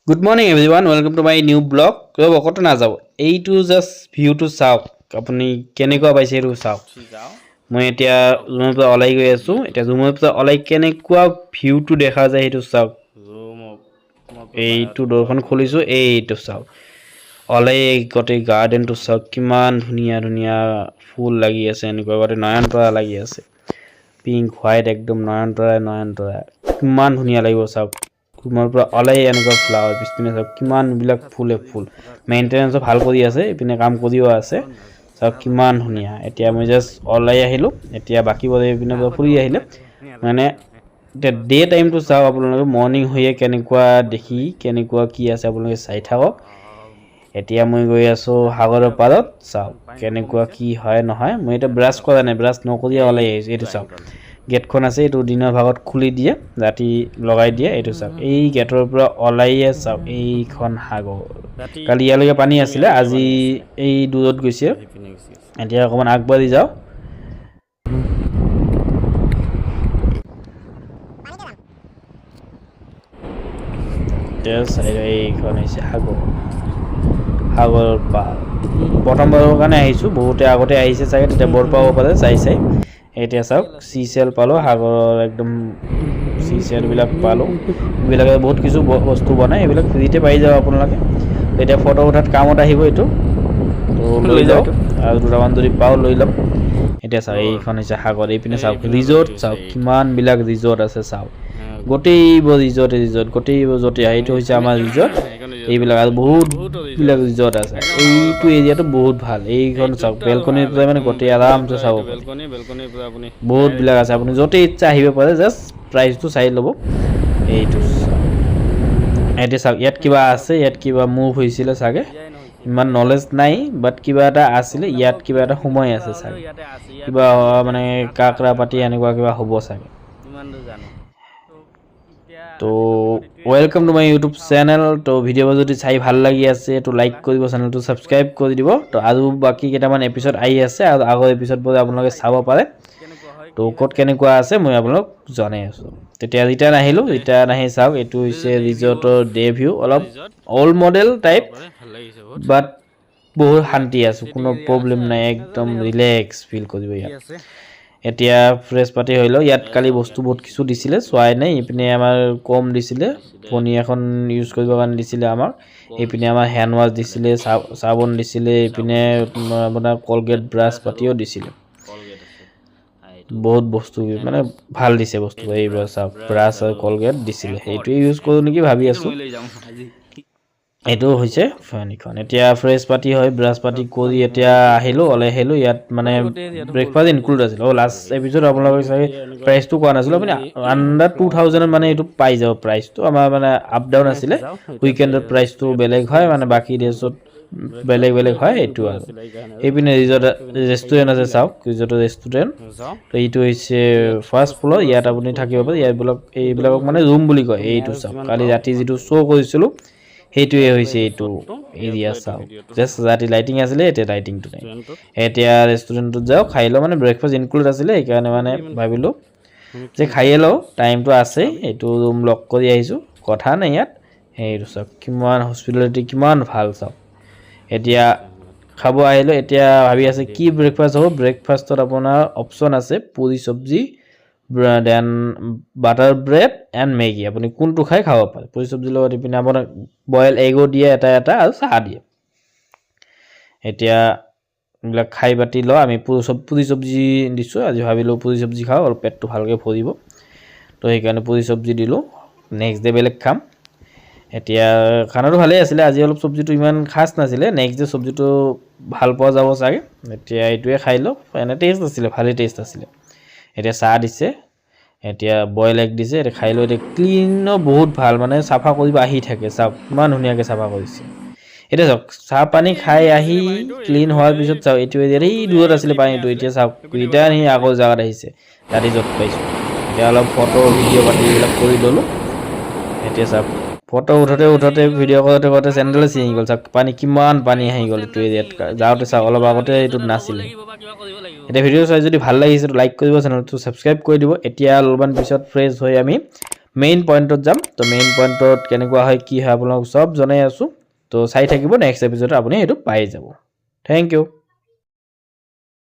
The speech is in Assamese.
Good morning everyone, welcome to my new blog. Kyo bokoto na jabo. Eitu just view to sauk. Apuni kenekwa paise ru sauk. Moi etia zoom pe olai goi asu. Etia zoom pe olai kenekwa view to dekha jai hetu sauk. Eitu dorkhon kholisu eitu sauk. Olai gote garden to sauk kiman dhuniya phool lagi ase eniko gote nayan tora lagi ase. Pink white ekdom nayan tora. Kiman dhuniya lagibo sauk. Kumar পৰা অলাই এনেকুৱা ফ্লাৱাৰ পিছপিনে সব কিমান বিলাক ফুল মেইনটেনেন্স ভাল কৰি আছে ইপিনে কাম কৰিও আছে সব কিমান ধুনিয়া এতিয়া মই জাস্ট অলাই আহিলো এতিয়া বাকি বলে ইপিনে ফুৰি আহিলে মানে ডে টাইম টু চাও আপোনালোকে মৰ্নিং হৈয়ে কেনেকুৱা দেখি কেনেকুৱা কি আছে আপোনালোকে চাই থাকক এতিয়া মই গৈ আছো সাগৰৰ পাৰত চাও কেনেকুৱা কি হয় নহয় মই এটা ব্ৰাছ কৰা নাই ব্ৰাছ নকৰি অলাই আহিছো এইটো চাও গেটখন আছে এটো দিনৰ ভাগত খুলি দিয়ে ৰাতি লগাই দিয়ে এটো চাওক এই গেটৰ পৰা অলাইয়ে চাওক এইখন হাগৰ কালি ইয়ালৈকে পানী আছিল আজি এই দূৰত গৈছে এতিয়া অকমান আগবাঢ়ি যাও তেল চাই এইখন আছে হাগৰ পাৰ প্ৰথমবাৰৰ কাৰণে আহিছো বহুতে আগতে আহিছে চাগে তেতিয়া বৰ পাব পাৰে চাই এতিয়া চাওক সিসেল পালো সাগৰৰ একদম সিসেল বিলাক পালো বিলাকে বহুত কিছু বস্তু বনাই এবিলাক ফ্ৰীতে পাই যাও আপোনালোকে এতিয়া ফটো উঠাত কামত আহিব এটো তো লৈ যাও আৰু দুটামান যদি পাও লৈ লম এতিয়া চাওক এইখন আছে সাগৰ এইপিনে চাওক ৰিজৰ্ট চাওক কিমান বিলাক ৰিজৰ্ট আছে চাওক গোটেই ৰিজৰ্ট গোটেই যতে এইটো হৈছে আমাৰ ৰিজৰ্ট এইবিলাক আৰু বহুত বিলাক ৰিজৰ্ট আছে এইটো এৰিয়াটো বহুত ভাল এইখন চাওক বেলকনি পৰা মানে গোটেই আৰামছে চাব বেলকনি পৰা আপুনি বহুত বিলাক আছে আপুনি যতে ইচ্ছা আহিব পাৰে জাস্ট প্ৰাইসটো চাই ল'ব এইটো এটা চাওক ইয়াত কিবা আছে ইয়াত কিবা মুভ হৈছিল চাগে ইমান নলেজ নাই বাট কিবা এটা আছিল ইয়াত কিবা এটা সময় আছে চাগে কিবা মানে কাকৰা পাতি এনেকুৱা কিবা হ'ব চাগে তো welcome to my YouTube channel তো ভিডিও যদি চাই ভাল লাগি আছে তো লাইক কৰিব চ্যানেলটো সাবস্ক্ৰাইব কৰি দিব তো আৰু বাকি কেটামান এপিসোড আই আছে আৰু আগৰ এপিসোড বোৰ আপোনালোকে চাব পাৰে তো কোড কেনেকুৱা আছে মই আপোনালোক জনাই আছো তেতিয়া ৰিটাৰ্ন আহিলো ৰিটাৰ্ন আহি চাওক এটো হৈছে ৰিজৰ্টৰ ডে ভিউ অলপ অল মডেল টাইপ বাট বহুত শান্তি আছে কোনো প্ৰবলেম নাই একদম ৰিল্যাক্স ফিল কৰিব ইয়াত এতিয়া ফ্ৰেশ পাতি হইলো ইয়াত কালি বস্তু বহুত কিছু দিছিলে সোয়াই নাই ইপিনে আমাৰ কম দিছিলে ফনি এখন ইউজ কৰিব কাৰণে দিছিলে আমাৰ ইপিনে আমাৰ হ্যান্ড ওয়াশ দিছিলে সাবন দিছিলে ইপিনে আপোনাৰ কলগেট ব্ৰাছ পাতিও দিছিলে বহুত বস্তু মানে ভাল দিছে বস্তু এইবোৰ সব ব্ৰাছ আৰু কলগেট দিছিলে এইটো ইউজ কৰো নেকি ভাবি আছো এটো হৈছে ফনিখন এতিয়া ফ্ৰেশ পাতি হয় ব্ৰাছ পাতি কৰি এতিয়া আহিলো অলে হেলো ইয়াত মানে ব্ৰেকফাষ্ট ইনক্লুড আছিল লাষ্ট এপিসোড আপোনালোকে চাগে প্ৰাইসটো কোৱা নাছিল আপুনি আন্ডাৰ 2000 মানে এটো পাই যাব প্ৰাইসটো আমাৰ মানে আপ ডাউন আছিল উইকেন্ডৰ প্ৰাইসটো বেলেগ হয় মানে বাকি ডেছত বেলেগ হয় এটো আৰু এইপিনে ৰিজৰ্ট ৰেষ্টুৰেন্ট আছে চাওক ৰিজৰ্ট ৰেষ্টুৰেন্ট তো এইটো হৈছে ফাৰ্স্ট ফ্লোৰ ইয়াত আপুনি থাকিব পাৰে এইবিলাক মানে ৰুম বুলি কয় এইটো চাওক কালি ৰাতি যেটো শো কৰিছিল হেইটোৱে হৈছে এটো এৰিয়া চাও জাস্ট ৰাতি লাইটিং আছিল এটা লাইটিংটো নাই এতিয়া ৰেষ্টুৰেন্টত যাও খাইলো মানে ব্ৰেকফাষ্ট ইনক্লুড আছিল এই কাৰণে মানে ভাবিলো যে খাইলো টাইমটো আছে এটো ৰুম লক কৰি আহিছো কথা নাই ইয়াত হেইটো চাওক কিমান হস্পিটালিটি কিমান ভাল চাওক এতিয়া খাব আহিলো এতিয়া ভাবি আছে কি ব্ৰেকফাষ্ট হ'ব ব্ৰেকফাষ্টত আপোনাৰ অপচন আছে পুৰি সবজি then butter bread and Maggi আপনি কোনটো খাই খাব পাৰে পুৰি সবজি লগত ইপিনে আপোনাৰ বয়েল এগো দিয়ে এটা আৰু চাহ দিয়ে এতিয়া বিলাক খাই বাতি ল আমি পুৰি সবজি দিছো আজি ভাবিলো পুৰি সবজি খাও আৰু পেটটো ভালকে ভৰিব তো এই কাৰণে পুৰি সবজি দিলো নেক্সট ডে বেলেগ খাম এতিয়া খানাটো ভালে আছিল আজি অলপ সবজিটো ইমান খাস নাছিল নেক্সট ডে সবজিটো ভাল পোৱা যাব চাগে এতিয়া এইটোৱে খাইলো এনে টেষ্ট আছিল ভালে টেষ্ট আছিল এটা চাহ দিছে এতিয়া বয়েল এগ দিছে এটা খাইলো এটা ক্লিন বহুত ভাল মানে সাফা কৰিব আহি থাকে চাওক মান ধুনিয়াকে সাফা কৰিছে এটা চাওক চাহ পানী খাই আহি ক্লিন হোৱাৰ পিছত চাওক এটো এই দূৰত আছিল পানীটো এতিয়া চাওক ৰিটাৰ্ন হি আগৰ জাগাত আহিছে ৰাতি যত পাইছো এতিয়া অলপ ফটো ভিডিও পাতি এইবিলাক কৰি ললো এতিয়া চাওক ফটো উঠতে ভিডিও কৰতে চেন্ডেল চিঙি গল চাওক কিমান পানী আহি গল এটো এৰিয়াত যাওতে চাওক অলপ আগতে এটো নাছিল এটা ভিডিও চাই যদি ভাল লাগিছে লাইক কৰিব চেনেলটো সাবস্ক্ৰাইব কৰি দিব এতিয়া অলপমান পিছত ফ্ৰেশ হৈ আমি মেইন পইণ্টত যাম তো মেইন পইণ্টত কেনেকুৱা হয় কি হয় আপোনালোক চব জনাই আছোঁ তো চাই থাকিব নেক্সট এপিছডত আপুনি এইটো পাই যাব থেংক ইউ